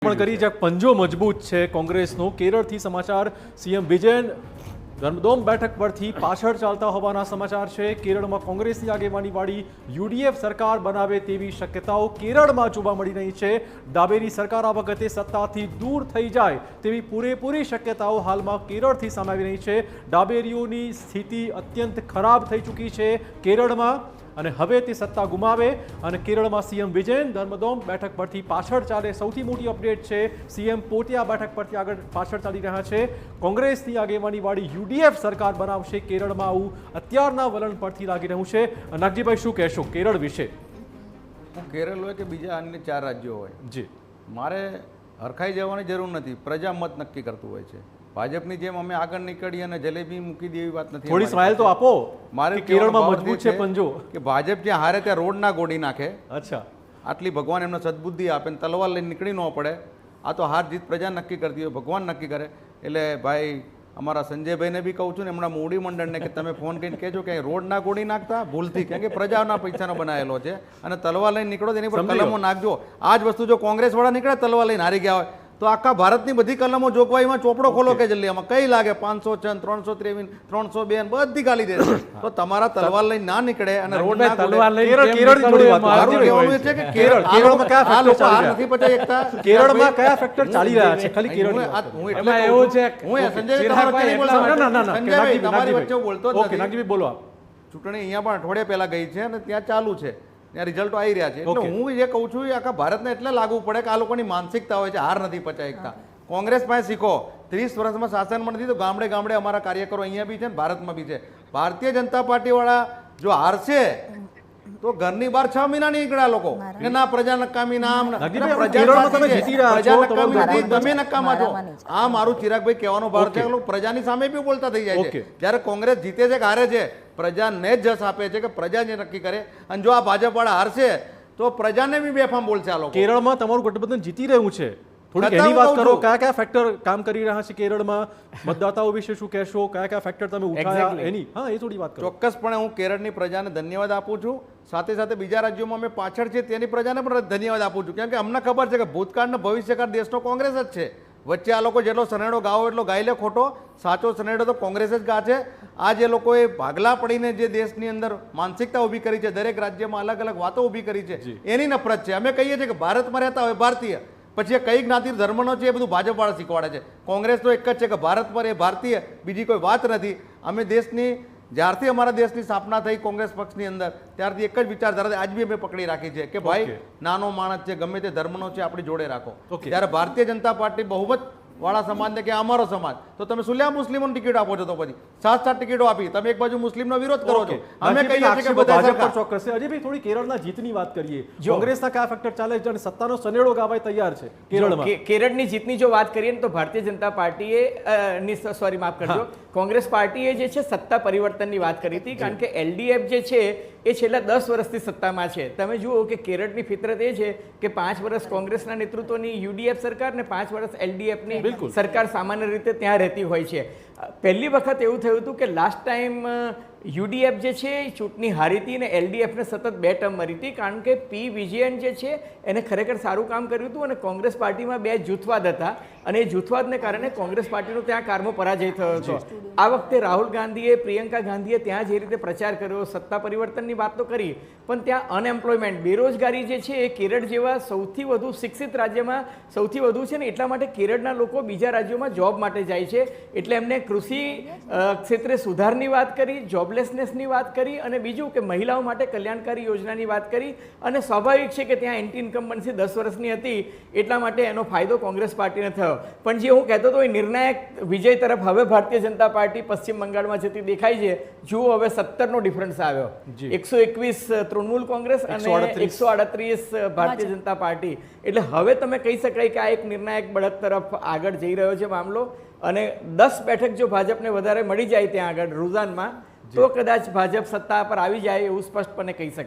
પણ કરી જ્યાં પંજો મજબૂત છે કોંગ્રેસનો. કેરળથી સમાચાર, સીએમ વિજયન ધર્મદોમ બેઠક પરથી પાછળ ચાલતા હોવાના સમાચાર છે. કેરળમાં કોંગ્રેસની આગેવાનીવાળી યુડીએફ સરકાર બનાવે તેવી શક્યતાઓ કેરળમાં જોવા મળી રહી છે. ડાબેરી સરકાર આ વખતે સત્તાથી દૂર થઈ જાય તેવી પૂરેપૂરી શક્યતાઓ હાલમાં કેરળથી સામે આવી રહી છે. ડાબેરીઓની સ્થિતિ અત્યંત ખરાબ થઈ ચૂકી છે કેરળમાં અને હવે તે સત્તા ગુમાવે અને કેરળમાં સીએમ વિજયન ધર્મદોમ બેઠક પરથી પાછળ ચાલે. સૌથી મોટી અપડેટ છે, સીએમ પોતે આ બેઠક પરથી આગળ પાછળ ચાલી રહ્યા છે. કોંગ્રેસની આગેવાનીવાળી યુડીએફ સરકાર બનાવશે કેરળમાં, આવું અત્યારના વલણ પરથી લાગી રહ્યું છે. નાગજીભાઈ, શું કહેશો કેરળ વિશે? કેરળ હોય કે બીજા અન્ય 4 રાજ્યો હોય, જી, મારે હરખાઈ જવાની જરૂર નથી. પ્રજા મત નક્કી કરતું હોય છે. ભાજપની જેમ અમે આગળ નીકળી અને જલેબી મૂકી દે એવી વાત નથી. થોડી સ્માઇલ તો આપો. મારે કેરળમાં મજબૂત છે પંજો, કે ભાજપ જ્યાં હારે ત્યાં રોડ ના ગોડી નાખે. અચ્છા, આટલી ભગવાન એમને સદબુદ્ધિ આપે ને તલવાર લઈને નીકળી ન પડે. આ તો હાર જીત પ્રજા નક્કી કરતી હોય, ભગવાન નક્કી કરે. એટલે ભાઈ અમારા સંજયભાઈને બી કહું છું ને હમણાં મોડી મંડળને કે તમે ફોન કરીને કહેજો કે રોડ ના ગોડી નાખતા ભૂલથી, કેમ કે પ્રજાના પૈસાનો બનાવેલો છે અને તલવાર લઈને નીકળો તેની પર કલમો નાખજો. આ જ વસ્તુ જો કોંગ્રેસ વાળા નીકળે તલવાર લઈને હારી ગયા હોય તો આખા ભારતની બધી કલમો જોગવાઈમાં ચોપડો ખોલો કે જલ્દી આમાં કઈ લાગે 506, 323, 302 બધી ગાલી દે. તો તમારા તલવાર લઈને ના નીકળે અને રોડ ના તલવાર લઈને કેરળની થોડી વાત મારું કહેવાનું છે કે કેરળમાં કયા આ લોકો ફેક્ટર હાર નથી પચાવી શકતા. કેરળમાં કયા ફેક્ટર ચાલી રહ્યા છે ખાલી કેરળ? હું એટલે એવું છે હું સંજય તમારી વચ્ચે હું બોલતો જ ઓકે, નથી. નાગજીભાઈ બોલો આપ. ચૂંટણી અહીંયા પણ અઠવાડિયા પહેલા ગઈ છે અને ત્યાં ચાલુ છે, ત્યાં રિઝલ્ટો આવી રહ્યા છે. એટલે હું જે કહું છું એ આખા ભારતને એટલે લાગુ પડે કે આ લોકોની માનસિકતા હોય છે, હાર નથી પચાવી શકતા. કોંગ્રેસ પાસે શીખો. 30 વર્ષમાં શાસનમાં નથી તો ગામડે ગામડે અમારા કાર્યકરો અહીંયા બી છે ને ભારતમાં બી છે. ભારતીય જનતા પાર્ટી વાળા જો હારશે તો ઘરની બહાર 6 મહિના નહીં નીકળ્યા લોકો કે ના પ્રજા નકામી, નામ તમે નકામા છો. આ મારું ચિરાગભાઈ કહેવાનો ભાર છે. પ્રજાની સામે બી બોલતા થઈ જાય છે. જયારે કોંગ્રેસ જીતે છે કે હારે છે પ્રજાને જ જસ આપે છે કે પ્રજા જે નક્કી કરે. અને જો આ ભાજપ વાળા હારશે તો પ્રજાને બી બેફામ બોલશે. આ લોકો કેરળમાં તમારું ગઠબંધન જીતી રહ્યું છે, થોડીક એની વાત કરો. કયા કયા ફેક્ટર કામ કરી રહ્યા છે કેરળમાં? મતદાતાઓ વિશે શું કહેશો? કયા કયા ફેક્ટર તમે ઉઠાવ્યા એની એ થોડી વાત કરો. ચોક્કસપણે હું કેરળની પ્રજાને ધન્યવાદ આપું છું. સાથે સાથે બીજા રાજ્યોમાં અમે પાછળ છે તેની પ્રજાને પણ ધન્યવાદ આપું છું. કેમ કે અમને ખબર છે કે ભૂતકાળનો ભવિષ્યકાળ દેશનો કોંગ્રેસ જ છે. વચ્ચે આ લોકો જેટલો સનેડો ગાવો એટલો ગાઈ લે ખોટો. સાચો સનેડો તો કોંગ્રેસ જ ગા છે. આ જે લોકોએ ભાગલા પડીને જે દેશની અંદર માનસિકતા ઊભી કરી છે, દરેક રાજ્યમાં અલગ અલગ વાતો ઊભી કરી છે, એની નફરત છે. અમે કહીએ છીએ કે ભારતમાં રહેતા હોય ભારતીય, પછી એ કઈ જ્ઞાતિ ધર્મનો છે એ બધું ભાજપ વાળા શીખવાડે છે. કોંગ્રેસ તો એક જ છે કે ભારત પર એ ભારતીય, બીજી કોઈ વાત નથી. અમે દેશની જ્યારથી અમારા દેશની સ્થાપના થઈ કોંગ્રેસ પક્ષની અંદર ત્યારથી એક જ વિચારધારા આજ બી અમે પકડી રાખી છે કે ભાઈ નાનો માણસ છે, ગમે તે ધર્મનો છે, આપણી જોડે રાખો. ત્યારે ભારતીય જનતા પાર્ટી બહુમત વાળા સમાજને કે અમારો સમાજ તો તમે સુલ્યા મુસ્લિમોને ટિકિટ આપો છો, તો પછી 7 ટિકિટો આપી તમે એક બાજુ મુસ્લિમનો વિરોધ કરો છો. અમે કહીએ છીએ કે બધા ભાજપ પર ચોક્કસ છે. અજયભાઈ, થોડી કેરળના જીતની વાત કરીએ. કોંગ્રેસના કયા ફેક્ટર ચાલે છે અને સત્તાનો સનેડો ગાવાય તૈયાર છે કેરળમાં? કેરળની જીતની જો વાત કરીએ ને તો ભારતીય જનતા પાર્ટીએ સોરી માફ કરજો, કોંગ્રેસ પાર્ટીએ જે છે સત્તા પરિવર્તનની વાત કરી હતી. કારણ કે એલડીએફ જે છે એ છેલ્લા 10 વર્ષથી સત્તામાં છે. તમે જુઓ કે કેરળની ફિતરત એ છે કે 5 વર્ષ કોંગ્રેસના નેતૃત્વની યુડીએફ સરકાર ને 5 વર્ષ એલડીએફની સરકાર સામાન્ય રીતે ત્યાં રહેતી હોય છે. પહેલી વખત એવું થયું હતું કે લાસ્ટ ટાઈમ યુડીએફ જે છે એ ચૂંટણી હારી હતી અને એલડીએફને સતત 2 ટર્મ મળી હતી. કારણ કે પી વિજયન જે છે એને ખરેખર સારું કામ કર્યું હતું અને કોંગ્રેસ પાર્ટીમાં 2 જૂથવાદ હતા અને એ જૂથવાદને કારણે કોંગ્રેસ પાર્ટીનો ત્યાં કારમો પરાજય થયો હતો. આ વખતે રાહુલ ગાંધીએ, પ્રિયંકા ગાંધીએ ત્યાં જે રીતે પ્રચાર કર્યો, સત્તા પરિવર્તનની વાત તો કરી, પણ ત્યાં અનએમ્પ્લોયમેન્ટ, બેરોજગારી જે છે એ કેરળ જેવા સૌથી વધુ શિક્ષિત રાજ્યમાં સૌથી વધુ છે ને એટલા માટે કેરળના લોકો બીજા રાજ્યોમાં જોબ માટે જાય છે. એટલે એમને કૃષિ ક્ષેત્રે સુધારની વાત કરી, જોબલેસનેસની વાત કરી અને બીજું કે મહિલાઓ માટે કલ્યાણકારી યોજનાની વાત કરી. અને સ્વાભાવિક છે કે ત્યાં એન્ટી ઇન્કમ્બન્સી 10 વર્ષની હતી એટલા માટે એનો ફાયદો કોંગ્રેસ પાર્ટીને થયો. પણ જે હું કહેતો હતો એ નિર્ણાયક વિજય તરફ હવે ભારતીય જનતા પાર્ટી પશ્ચિમ બંગાળમાં જતી દેખાય છે. જુઓ હવે 17નો ડિફરન્સ આવ્યો. 121 તૃણમૂલ કોંગ્રેસ અને 138 ભારતીય જનતા પાર્ટી. એટલે હવે તમે કહી શકાય કે આ એક નિર્ણાયક બળત તરફ આગળ જઈ રહ્યો છે મામલો. અને 10 બેઠક જો ભાજપને વધારે મળી જાય ત્યાં આગળ રૂઝાનમાં તો કદાચ ભાજપ સત્તા પર આવી જાય એવું સ્પષ્ટપણે કહી શકાય.